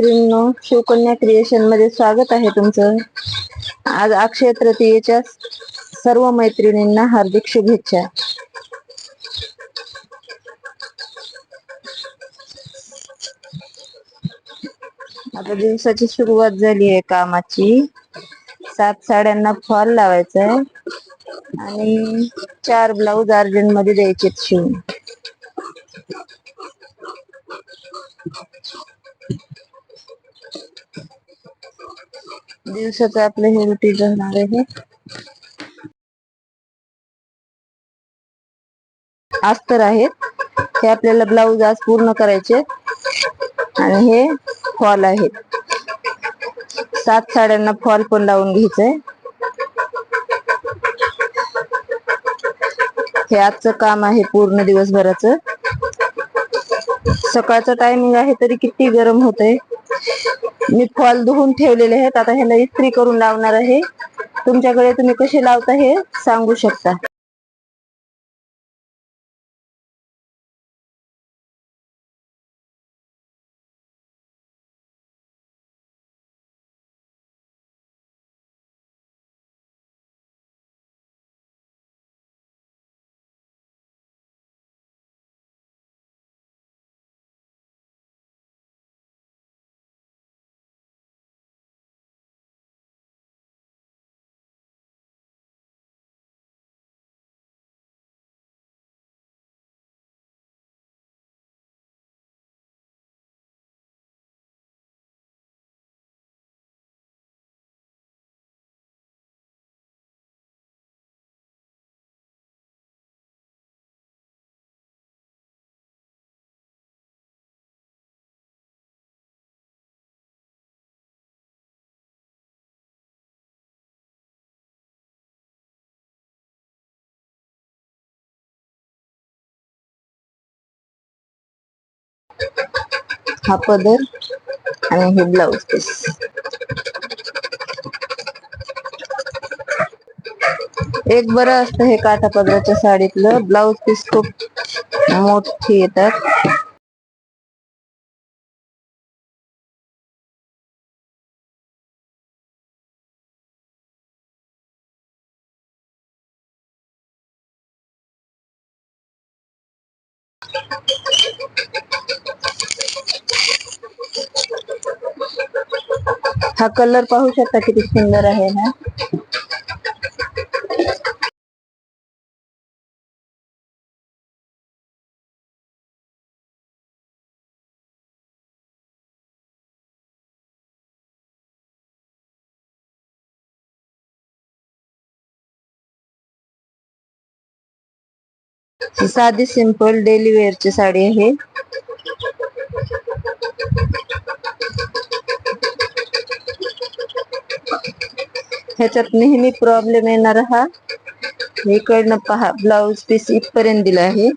मैत्रिणींनो, शिवकन्या क्रिएशन मध्ये स्वागत आहे तुमचं. आज अक्षय तृतीयेच्या सर्व मैत्रिणींना हार्दिक शुभेच्छा. आता दिवसाची सुरुवात झाली आहे कामाची. 7 साड्यांना फॉल लावायचा आहे आणि 4 ब्लाऊज अर्जंट मध्ये द्यायचे शिवून. दिवसाचं आपलं हे रुटीन राहणार आहे. अस्तर आहेत हे आपल्याला ब्लाऊज आज पूर्ण करायचे आणि हे फॉल आहेत. 7 साड्यांना फॉल पण लावून घ्यायचंय. हे आजचं काम आहे पूर्ण दिवसभराचं. सकाळचं टायमिंग आहे तरी किती गरम होतंय. मी फॉल धुवून ठेवलेले आहेत. आता ह्याला इस्त्री करून लावणार आहे. तुमच्याकडे तुम्ही कसे लावता हे सांगू शकता. हा पदर आणि हे ब्लाऊज पीस. एक बरं असतं हे काठा पदराच्या साडीतलं. ब्लाऊज पीस खूप मोठी येतात. हा कलर पाहू शकता किती सुंदर आहे ना. साधी सिंपल डेली वेअरची साडी आहे. ह्याच्यात नेहमी प्रॉब्लेम येणार हा इकडनं पहा, ब्लाऊज पीस इथपर्यंत दिला आहे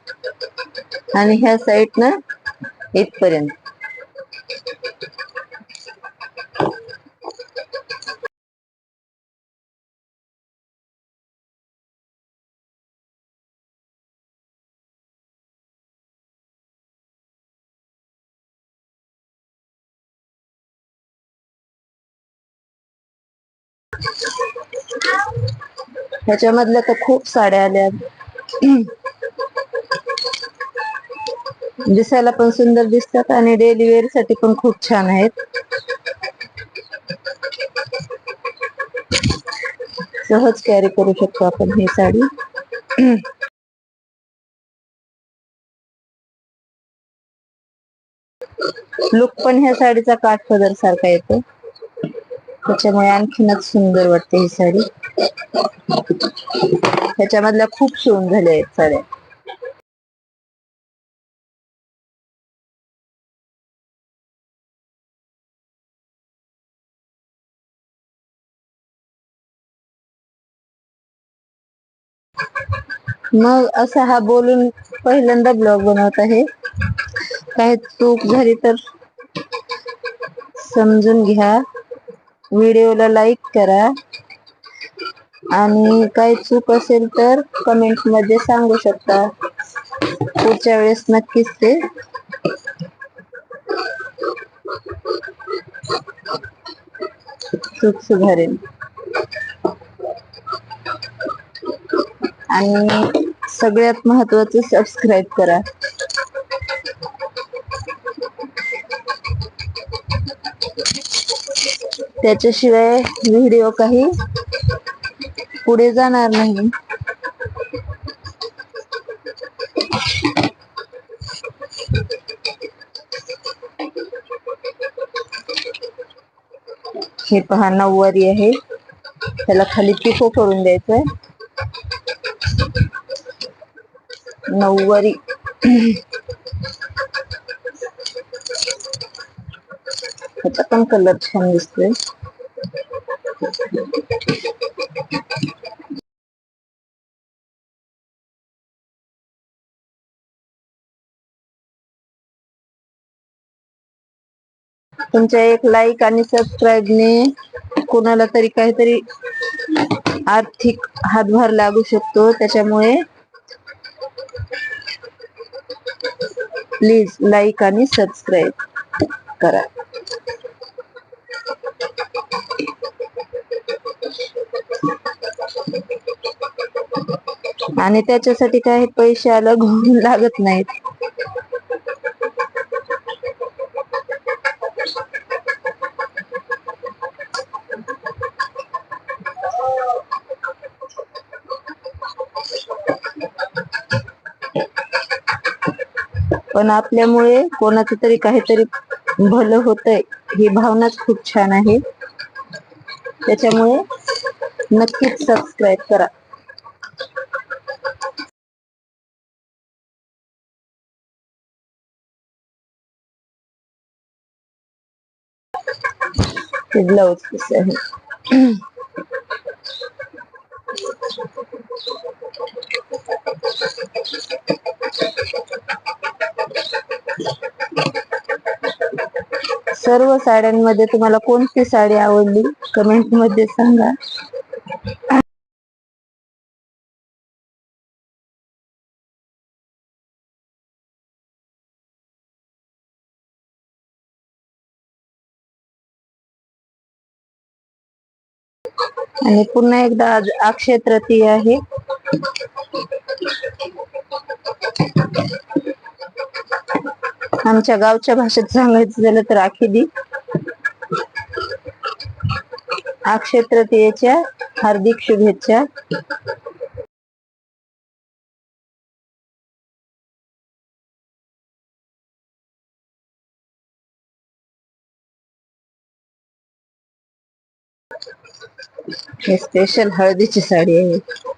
आणि ह्या साईडनं इथपर्यंत. ह्याच्यामधल्या तर खूप साड्या आल्या. दिसायला पण सुंदर दिसतात आणि डेली वेअर साठी पण खूप छान आहेत. सहज कॅरी करू शकतो आपण ही साडी. लुक पण ह्या साडीचा काठपदर सारखा येतो, त्याच्यामुळे आणखीनच सुंदर वाटते ही साडी. ह्याच्यामधल्या खूप शिवून झाल्या आहेत साड्या. मग असा हा बोलून पहिल्यांदा ब्लॉग बनवत आहे. काही चूक झाली तर समजून घ्या. व्हिडिओला लाईक करा आणि काही चूक असेल तर कमेंट मध्ये सांगू शकता. पुढच्या वेळेस नक्कीच ते सुख सुधारेल. आणि सगळ्यात महत्वाचं सबस्क्राईब करा. त्याच्याशिवाय व्हिडिओ काही पुढे जाणार नाही. हे पहा, नऊवारी आहे. त्याला खाली पिको करून द्यायचंय. नऊवारी ह्याचा पण कलर छान दिसतोय. तुमच्या एक लाईक आणि सबस्क्राईबने कोणाला तरी काहीतरी आर्थिक हातभार लागू शकतो. त्याच्यामुळे प्लीज लाईक आणि सबस्क्राईब करा. आणि त्याच्यासाठी काही पैसे अलग होऊन लागत नाहीत. पण आपल्यामुळे कोणाचं तरी काहीतरी भलं होतंय ही भावनाच खूप छान आहे. त्याच्यामुळे नक्कीच सबस्क्राईब करा. ते ब्लाऊज पीस आहे. सर्व साड्यांमध्ये तुम्हाला कोणती साडी आवडली कमेंट मध्ये सांगा. आणि पुन्हा एकदा आज अक्षय तृतीया आहे. आमच्या गावच्या भाषेत सांगायचं झालं तर आखिदी. अक्षय तृतीयेच्या हार्दिक शुभेच्छा. हे स्पेशल हळदीची साडी आहे.